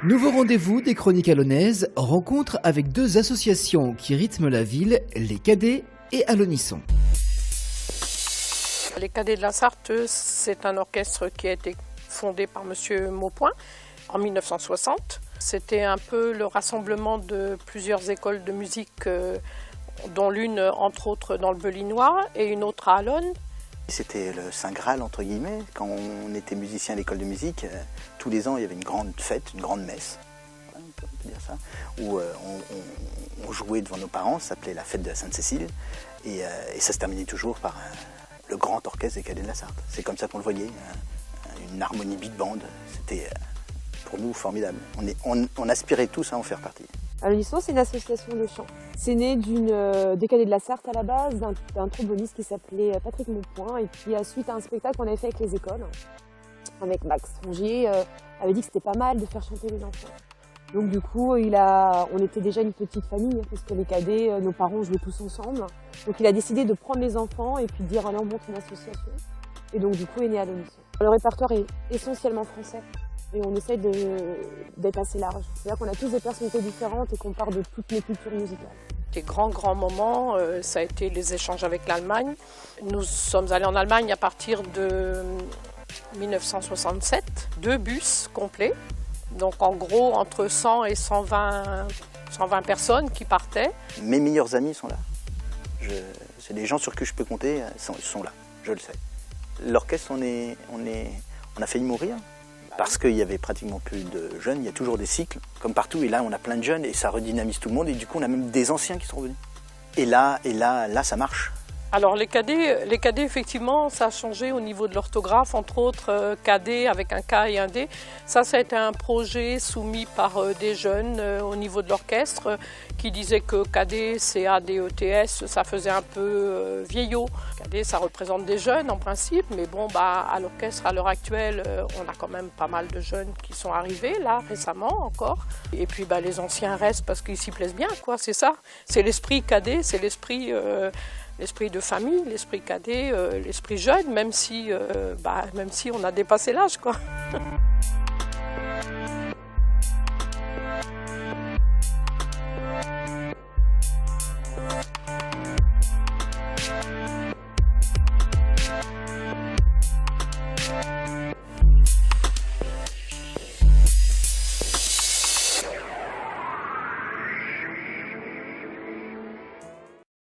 Nouveau rendez-vous des Chroniques Alonnaises, rencontre avec deux associations qui rythment la ville, les Cadets et Alonisson. Les Cadets de la Sarthe, c'est un orchestre qui a été fondé par M. Maupoint en 1960. C'était un peu le rassemblement de plusieurs écoles de musique, dont l'une entre autres dans le Belinois et une autre à Alonne. C'était le Saint Graal entre guillemets. Quand on était musicien à l'école de musique, tous les ans il y avait une grande fête, une grande messe, on peut dire ça, où on jouait devant nos parents, ça s'appelait la fête de la Sainte-Cécile, et ça se terminait toujours par le grand orchestre des Cadets de la Sarthe. C'est comme ça qu'on le voyait, une harmonie big band, c'était pour nous formidable. On aspirait tous à en faire partie. Alonisson, c'est une association de chant. C'est né des Cadets de la Sarthe à la base, d'un tromboniste qui s'appelait Patrick Maupoint, et puis suite à un spectacle qu'on avait fait avec les écoles, avec Max Rongier, avait dit que c'était pas mal de faire chanter les enfants. Donc du coup, on était déjà une petite famille, puisque les cadets, nos parents jouaient tous ensemble. Donc il a décidé de prendre les enfants et puis de dire allez, on monte une association. Et donc du coup est né Alonisson. Le répertoire est essentiellement français. Et on essaye d'être assez large. C'est-à-dire qu'on a tous des personnalités différentes et qu'on part de toutes les cultures musicales. Les grands moments, ça a été les échanges avec l'Allemagne. Nous sommes allés en Allemagne à partir de 1967, 2 bus complets. Donc en gros, entre 100 et 120 personnes qui partaient. Mes meilleurs amis sont là. C'est des gens sur qui je peux compter, ils sont là, je le sais. L'orchestre, on a failli mourir. Parce qu'il n'y avait pratiquement plus de jeunes, il y a toujours des cycles, comme partout, et là on a plein de jeunes et ça redynamise tout le monde, et du coup on a même des anciens qui sont revenus. Et là ça marche. Alors les cadets, effectivement, ça a changé au niveau de l'orthographe, entre autres cadet avec un K et un D. Ça a été un projet soumis par des jeunes au niveau de l'orchestre qui disaient que cadet, C-A-D-E-T-S, ça faisait un peu vieillot. Cadet, ça représente des jeunes en principe, mais bon, à l'orchestre, à l'heure actuelle, on a quand même pas mal de jeunes qui sont arrivés, là, récemment encore. Et puis les anciens restent parce qu'ils s'y plaisent bien, quoi, c'est ça. C'est l'esprit cadet, c'est l'esprit de famille, l'esprit cadet, l'esprit jeune, même si on a dépassé l'âge, quoi.